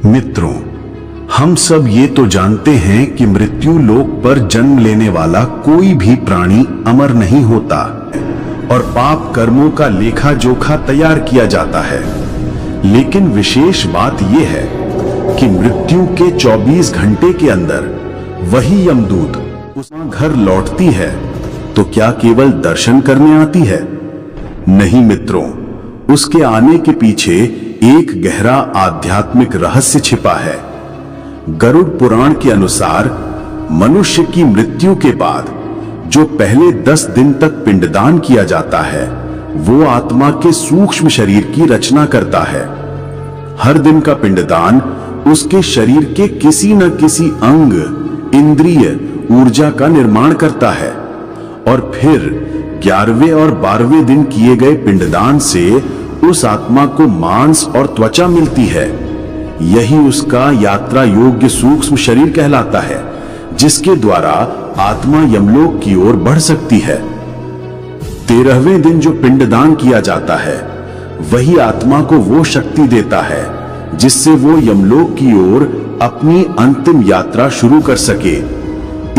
मित्रों, हम सब ये तो जानते हैं कि मृत्यु लोक पर जन्म लेने वाला कोई भी प्राणी अमर नहीं होता और पाप कर्मों का लेखा जोखा तैयार किया जाता है। लेकिन विशेष बात यह है कि मृत्यु के 24 घंटे के अंदर वही यमदूत उस घर लौटती है तो क्या केवल दर्शन करने आती है? नहीं मित्रों, उसके आने के पीछे एक गहरा आध्यात्मिक रहस्य छिपा है। गरुड़ पुराण के अनुसार मनुष्य की मृत्यु के बाद जो पहले 10 दिन तक पिंडदान किया जाता है, वो आत्मा के सूक्ष्म शरीर की रचना करता है। हर दिन का पिंडदान उसके शरीर के किसी न किसी अंग, इंद्रिय, ऊर्जा का निर्माण करता है और फिर 11वें और 12वें दिन किए गए पिंडदान से उस आत्मा को मांस और त्वचा मिलती है। यही उसका यात्रा योग्य सूक्ष्म शरीर कहलाता है, जिसके द्वारा आत्मा यमलोक की ओर बढ़ सकती है। 13वें दिन जो पिंडदान किया जाता है, वही आत्मा को वो शक्ति देता है जिससे वो यमलोक की ओर अपनी अंतिम यात्रा शुरू कर सके।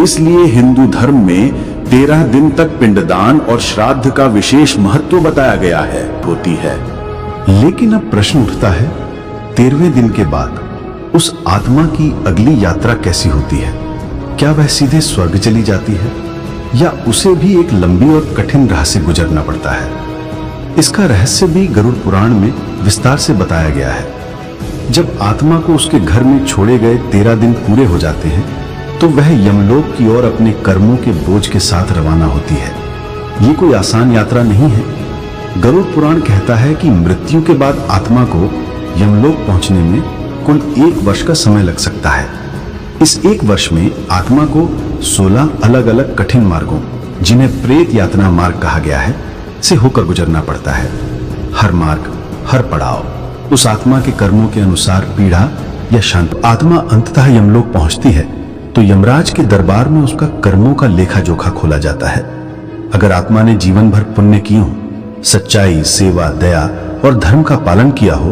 इसलिए हिंदू धर्म में 13 दिन तक पिंडदान और श्राद्ध का विशेष महत्व बताया गया होती है। लेकिन अब प्रश्न उठता है, 13वें दिन के बाद उस आत्मा की अगली यात्रा कैसी होती है? क्या वह सीधे स्वर्ग चली जाती है या उसे भी एक लंबी और कठिन राह से गुजरना पड़ता है? इसका रहस्य भी गरुड़ पुराण में विस्तार से बताया गया है। जब आत्मा को उसके घर में छोड़े गए 13 दिन पूरे हो जाते हैं तो वह यमलोक की ओर अपने कर्मों के बोझ के साथ रवाना होती है। ये कोई आसान यात्रा नहीं है। गरुड़ पुराण कहता है कि मृत्यु के बाद आत्मा को यमलोक पहुंचने में कुल 1 वर्ष का समय लग सकता है। इस 1 वर्ष में आत्मा को 16 अलग अलग कठिन मार्गों, जिन्हें प्रेत यातना मार्ग कहा गया है, से होकर गुजरना पड़ता है। हर मार्ग, हर पड़ाव उस आत्मा के कर्मों के अनुसार पीड़ा या शांति। आत्मा अंततः यमलोक पहुंचती है तो यमराज के दरबार में उसका कर्मों का लेखा जोखा खोला जाता है। अगर आत्मा ने जीवन भर पुण्य किए हो, सच्चाई, सेवा, दया और धर्म का पालन किया हो,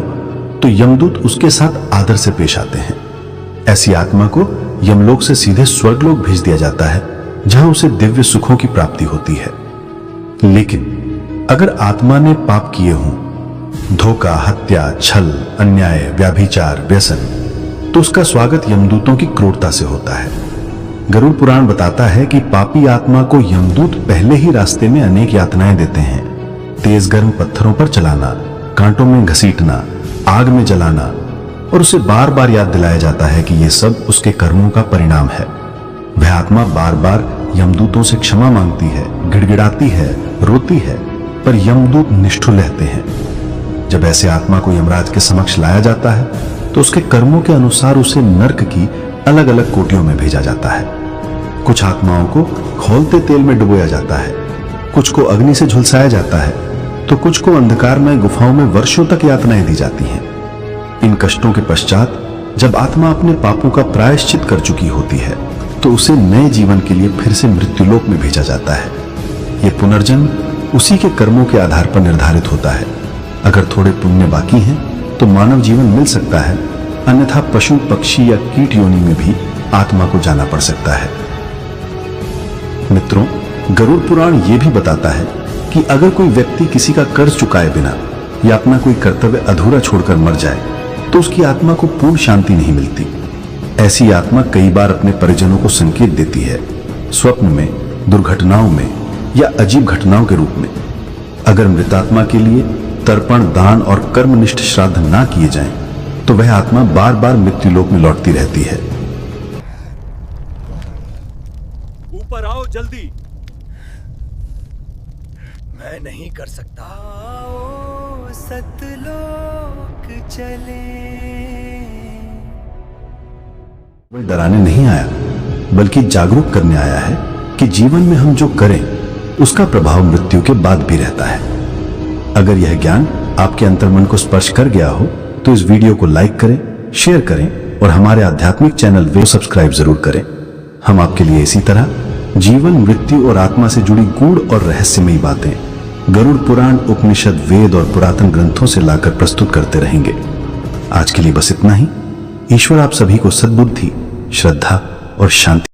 तो यमदूत उसके साथ आदर से पेश आते हैं। ऐसी आत्मा को यमलोक से सीधे स्वर्गलोक भेज दिया जाता है, जहां उसे दिव्य सुखों की प्राप्ति होती है। लेकिन अगर आत्मा ने पाप किए हों, धोखा, हत्या, छल, अन्याय, व्याभिचार, व्यसन, तो उसका स्वागत यमदूतों की क्रूरता से होता है। गरुड़ पुराण बताता है कि पापी आत्मा को यमदूत पहले ही रास्ते में अनेक यातनाएं देते हैं। तेज गर्म पत्थरों पर चलाना, कांटों में घसीटना, आग में जलाना, और उसे बार बार याद दिलाया जाता है कि यह सब उसके कर्मों का परिणाम है। वह आत्मा बार बार यमदूतों से क्षमा मांगती है, गिड़गिड़ाती है, रोती है, पर यमदूत निष्ठुर रहते हैं। जब ऐसे आत्मा को यमराज के समक्ष लाया जाता है तो उसके कर्मों के अनुसार उसे नर्क की अलग अलग कोटियों में भेजा जाता है। कुछ आत्माओं को खौलते तेल में डुबोया जाता है, कुछ को अग्नि से झुलसाया जाता है, तो कुछ को अंधकारमय गुफाओं में वर्षों तक यातनाएं दी जाती हैं। इन कष्टों के पश्चात जब आत्मा अपने पापों का प्रायश्चित कर चुकी होती है तो उसे नए जीवन के लिए फिर से मृत्युलोक में भेजा जाता है। यह पुनर्जन्म उसी के कर्मों के आधार पर निर्धारित होता है। अगर थोड़े पुण्य बाकी हैं तो मानव जीवन मिल सकता है, अन्यथा पशु, पक्षी या कीट योनि में भी आत्मा को जाना पड़ सकता है। मित्रों, गरुड़ पुराण यह भी बताता है कि अगर कोई व्यक्ति किसी का कर्ज चुकाए बिना या अपना कोई कर्तव्य अधूरा छोड़कर मर जाए तो उसकी आत्मा को पूर्ण शांति नहीं मिलती। ऐसी आत्मा कई बार अपने परिजनों को संकेत देती है, स्वप्न में, दुर्घटनाओं में या अजीब घटनाओं के रूप में। अगर मृतात्मा के लिए तर्पण, दान और कर्मनिष्ठ श्राद्ध ना किए जाएं, तो वह आत्मा बार बार मृत्युलोक में लौटती रहती है। ऊपर आओ जल्दी। मैं नहीं कर सकता। आओ सतलोक चले। वह डराने नहीं आया, बल्कि जागरूक करने आया है कि जीवन में हम जो करें उसका प्रभाव मृत्यु के बाद भी रहता है। अगर यह ज्ञान आपके अंतर्मन को स्पर्श कर गया हो तो इस वीडियो को लाइक करें, शेयर करें और हमारे आध्यात्मिक चैनल को सब्सक्राइब जरूर करें। हम आपके लिए इसी तरह जीवन, मृत्यु और आत्मा से जुड़ी गूढ़ और रहस्यमयी बातें गरुड़ पुराण, उपनिषद, वेद और पुरातन ग्रंथों से लाकर प्रस्तुत करते रहेंगे। आज के लिए बस इतना ही। ईश्वर आप सभी को सद्बुद्धि, श्रद्धा और शांति